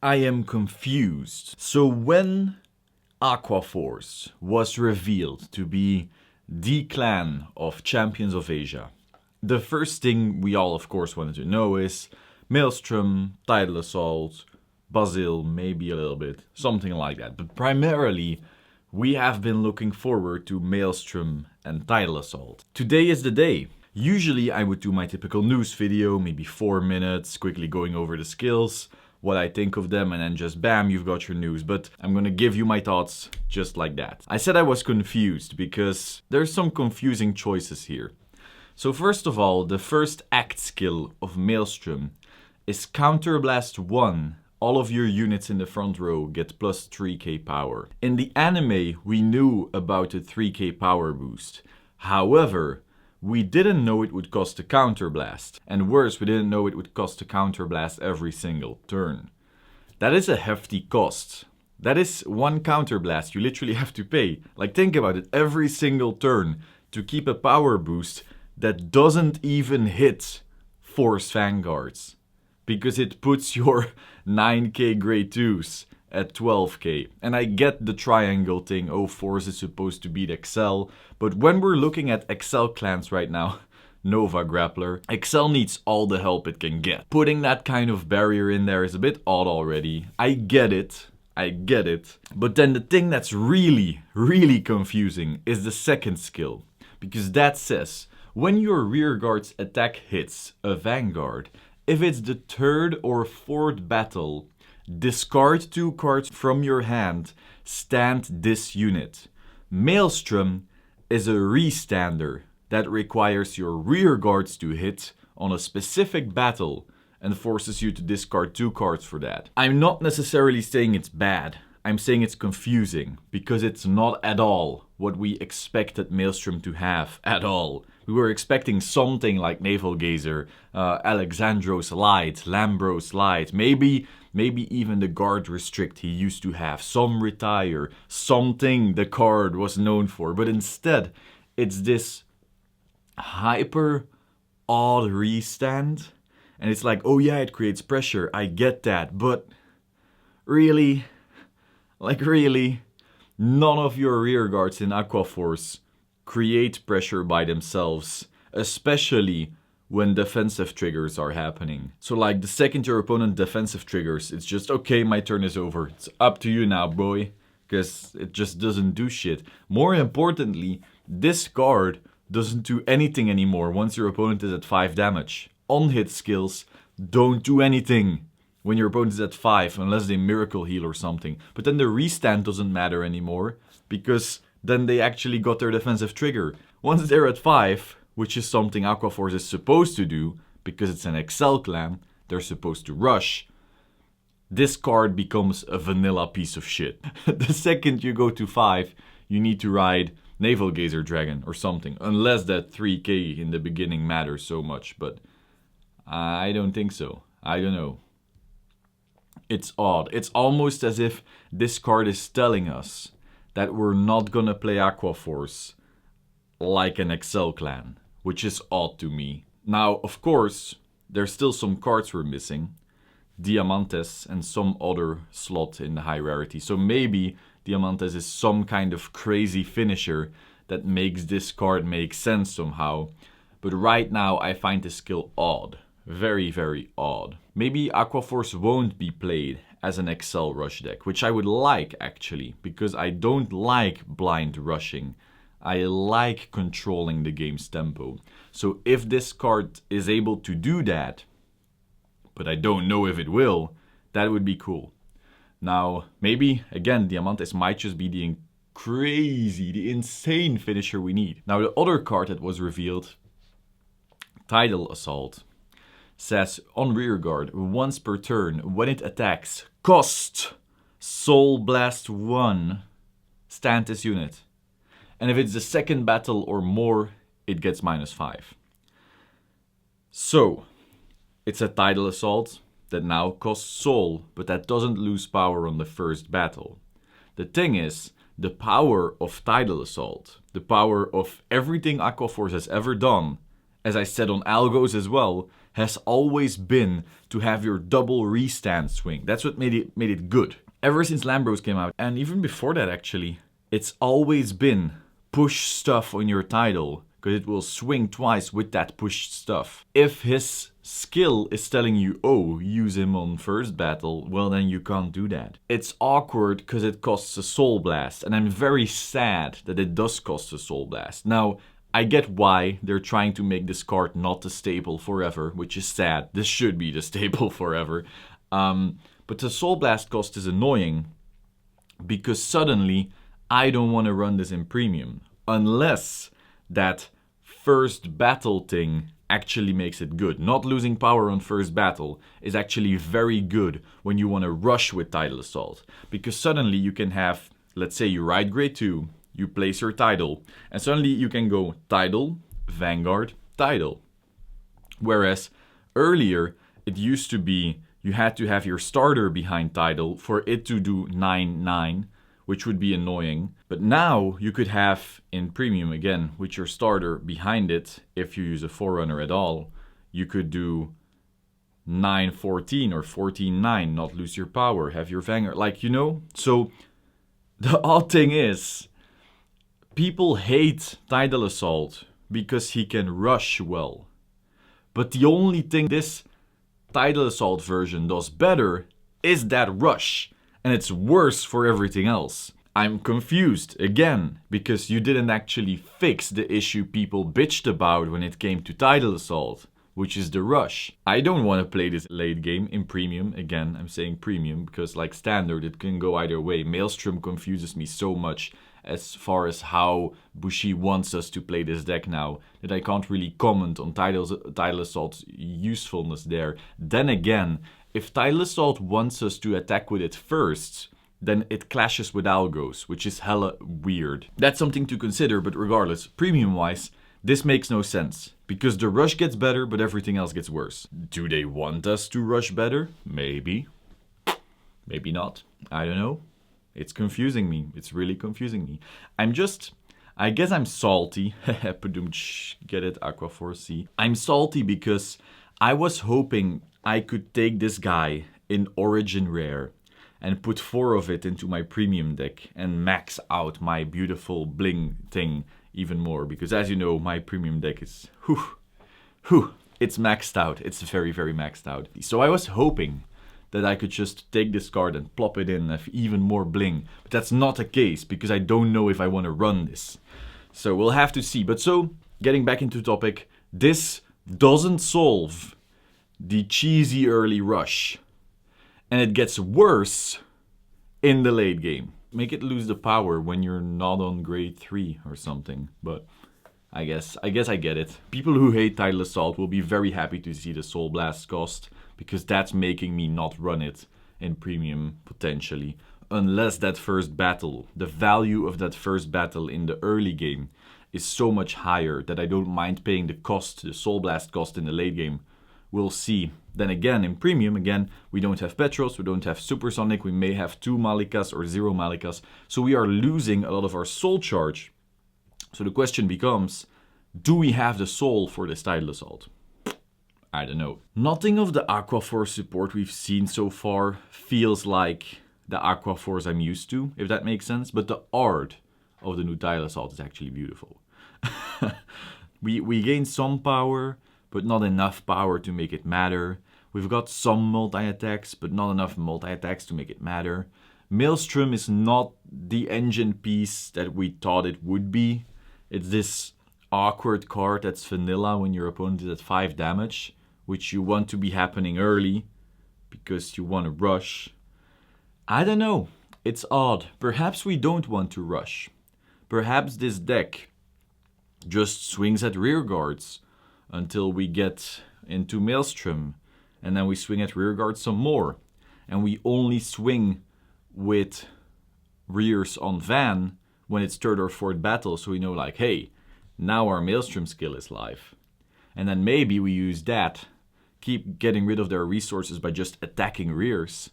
I am confused. So when Aquaforce was revealed to be the clan of Champions of Asia, the first thing we all of course wanted to know is Maelstrom, Tidal Assault, Basil, maybe a little bit, something like that. But primarily, we have been looking forward to Maelstrom and Tidal Assault. Today is the day. Usually I would do my typical news video, maybe 4 minutes, quickly going over the skills, what I think of them, and then just bam, you've got your news. But I'm gonna give you my thoughts just like that. I said I was confused because there's some confusing choices here. So first of all, the first act skill of Maelstrom is Counterblast 1. All of your units in the front row get plus 3k power. In the anime, we knew about the 3k power boost. However, we didn't know it would cost a counterblast. And worse, we didn't know it would cost a counterblast every single turn. That is a hefty cost. That is one counterblast you literally have to pay. Like, think about it, every single turn to keep a power boost that doesn't even hit Force Vanguards. Because it puts your 9k grade 2s at 12k. And I get the triangle thing, oh, Force is supposed to beat Excel. But when we're looking at Excel clans right now, Nova Grappler, Excel needs all the help it can get. Putting that kind of barrier in there is a bit odd already. I get it. But then the thing that's really confusing is the second skill. Because that says, when your rearguard's attack hits a Vanguard, if it's the third or fourth battle, discard 2 cards from your hand, stand this unit. Maelstrom is a restander that requires your rearguards to hit on a specific battle and forces you to discard 2 cards for that. I'm not necessarily saying it's bad. I'm saying it's confusing because it's not at all what we expected Maelstrom to have at all. We were expecting something like Naval Gazer, Alexandros Light, Lambros Light, maybe even the guard restrict he used to have, some retire, something the card was known for. But instead, it's this hyper odd restand. And it's like, oh yeah, it creates pressure, I get that, but really? Like really? None of your rearguards in Aquaforce create pressure by themselves, especially when defensive triggers are happening. So like the second your opponent defensive triggers, it's just, okay, my turn is over. It's up to you now, boy. Because it just doesn't do shit. More importantly, this card doesn't do anything anymore once your opponent is at 5 damage. On-hit skills don't do anything when your opponent is at 5, unless they miracle heal or something. But then the restand doesn't matter anymore, because then they actually got their defensive trigger. Once they're at 5, which is something Aquaforce is supposed to do, because it's an Excel clan, they're supposed to rush, this card becomes a vanilla piece of shit. The second you go to 5, you need to ride Naval Gazer Dragon or something, unless that 3k in the beginning matters so much, but I don't think so. I don't know. It's odd. It's almost as if this card is telling us that we're not gonna play Aquaforce like an Excel clan, which is odd to me. Now, of course, there's still some cards we're missing. Diamantes and some other slot in the high rarity. So maybe Diamantes is some kind of crazy finisher that makes this card make sense somehow. But right now I find this skill odd. Very odd. Maybe Aquaforce won't be played as an Excel rush deck, which I would like actually, because I don't like blind rushing. I like controlling the game's tempo. So if this card is able to do that, but I don't know if it will, that would be cool. Now, maybe, again, Diamantes might just be the insane finisher we need. Now, the other card that was revealed, Tidal Assault, says on rearguard, once per turn, when it attacks, cost Soul Blast 1, stand this unit. And if it's the second battle or more, it gets -5. So, it's a Tidal Assault that now costs Soul, but that doesn't lose power on the first battle. The thing is, the power of Tidal Assault, the power of everything Aquaforce has ever done, as I said on Algos as well, has always been to have your double restand swing. That's what made it good. Ever since Lambros came out, and even before that actually, it's always been push stuff on your Tidal, because it will swing twice with that pushed stuff. If his skill is telling you, oh, use him on first battle, well then you can't do that. It's awkward because it costs a Soul Blast, and I'm very sad that it does cost a Soul Blast. Now, I get why they're trying to make this card not the staple forever, which is sad. This should be the staple forever. But the Soul Blast cost is annoying because suddenly I don't want to run this in premium unless that first battle thing actually makes it good. Not losing power on first battle is actually very good when you want to rush with Tidal Assault, because suddenly you can have, let's say you ride grade 2, you place your Tidal, and suddenly you can go Tidal, Vanguard, Tidal. Whereas earlier it used to be you had to have your starter behind Tidal for it to do 9-9, which would be annoying. But now you could have in premium again with your starter behind it, if you use a Forerunner at all, you could do 9-14 or 14-9, not lose your power, have your Vanguard, like, you know? So the odd thing is, people hate Tidal Assault because he can rush well. But the only thing this Tidal Assault version does better is that rush. And it's worse for everything else. I'm confused, again, because you didn't actually fix the issue people bitched about when it came to Tidal Assault, which is the rush. I don't want to play this late game in premium. Again, I'm saying premium because like standard, it can go either way. Maelstrom confuses me so much as far as how Bushi wants us to play this deck now, that I can't really comment on Tidal Assault's usefulness there. Then again, if Tidal Assault wants us to attack with it first, then it clashes with Algos, which is hella weird. That's something to consider, but regardless, premium-wise, this makes no sense. Because the rush gets better, but everything else gets worse. Do they want us to rush better? Maybe. Maybe not. I don't know. It's confusing me. It's really confusing me. I guess I'm salty. Get it, Aqua 4C. I'm salty because I was hoping I could take this guy in Origin Rare and put 4 of it into my premium deck and max out my beautiful bling thing even more. Because as you know, my premium deck is, it's maxed out. It's very, very maxed out. So I was hoping that I could just take this card and plop it in and have even more bling. But that's not the case because I don't know if I want to run this. So we'll have to see. But so, getting back into topic, this doesn't solve the cheesy early rush. And it gets worse in the late game. Make it lose the power when you're not on grade 3 or something. But I guess I get it. People who hate Tidal Assault will be very happy to see the Soul Blast cost, because that's making me not run it in premium potentially. Unless that first battle, the value of that first battle in the early game is so much higher that I don't mind paying the cost, the Soul Blast cost in the late game. We'll see. Then again, in premium, again, we don't have Petros, we don't have Supersonic, we may have 2 Malikas or 0 Malikas. So we are losing a lot of our soul charge. So the question becomes, do we have the soul for this Tidal Assault? I don't know. Nothing of the Aqua Force support we've seen so far feels like the Aqua Force I'm used to, if that makes sense. But the art of the new Tidal Assault is actually beautiful. We gain some power, but not enough power to make it matter. We've got some multi-attacks, but not enough multi-attacks to make it matter. Maelstrom is not the engine piece that we thought it would be. It's this awkward card that's vanilla when your opponent is at 5 damage, which you want to be happening early, because you want to rush. I don't know. It's odd. Perhaps we don't want to rush. Perhaps this deck just swings at rear guards until we get into Maelstrom, and then we swing at rear guard some more, and we only swing with rears on Van when it's 3rd or 4th battle, so we know like, hey, now our Maelstrom skill is live. And then maybe we use that, keep getting rid of their resources by just attacking rears,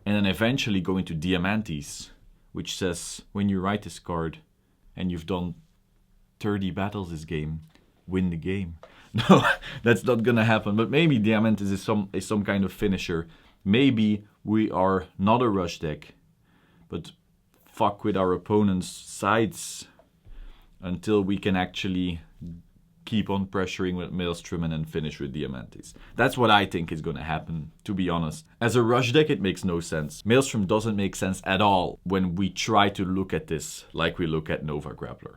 and then eventually go into Diamantes, which says when you write this card and you've done 30 battles this game, win the game. No, that's not gonna happen. But maybe Diamantis is some kind of finisher. Maybe we are not a rush deck, but fuck with our opponent's sides until we can actually keep on pressuring with Maelstrom and then finish with Diamantis. That's what I think is going to happen, to be honest. As a rush deck, it makes no sense. Maelstrom doesn't make sense at all when we try to look at this like we look at Nova Grappler.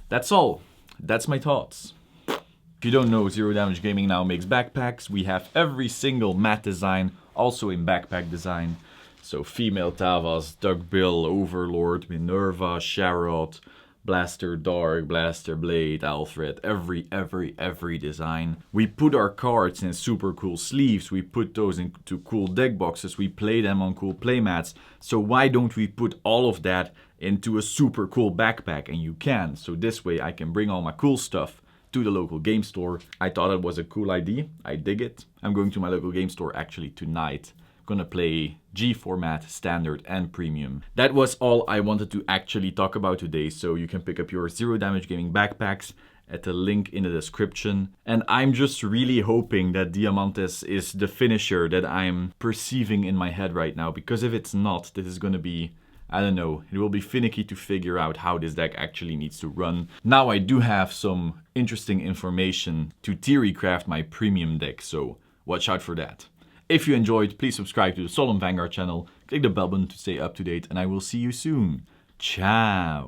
That's all. That's my thoughts. If you don't know, Zero Damage Gaming now makes backpacks. We have every single mat design also in backpack design. So Female Tavas, Duckbill, Overlord, Minerva, Sharot, Blaster Dark, Blaster Blade, Alfred, every design. We put our cards in super cool sleeves, we put those into cool deck boxes, we play them on cool playmats. So why don't we put all of that into a super cool backpack? And you can, so this way I can bring all my cool stuff to the local game store. I thought it was a cool idea, I dig it. I'm going to my local game store actually tonight. Gonna play G format, standard and premium. That was all I wanted to actually talk about today, so you can pick up your Zero Damage Gaming backpacks at the link in the description. And I'm just really hoping that Diamantis is the finisher that I'm perceiving in my head right now, because if it's not, this is gonna be, I don't know, it will be finicky to figure out how this deck actually needs to run. Now I do have some interesting information to theory craft my premium deck, so watch out for that. If you enjoyed, please subscribe to the Solemn Vanguard channel, click the bell button to stay up to date, and I will see you soon. Ciao!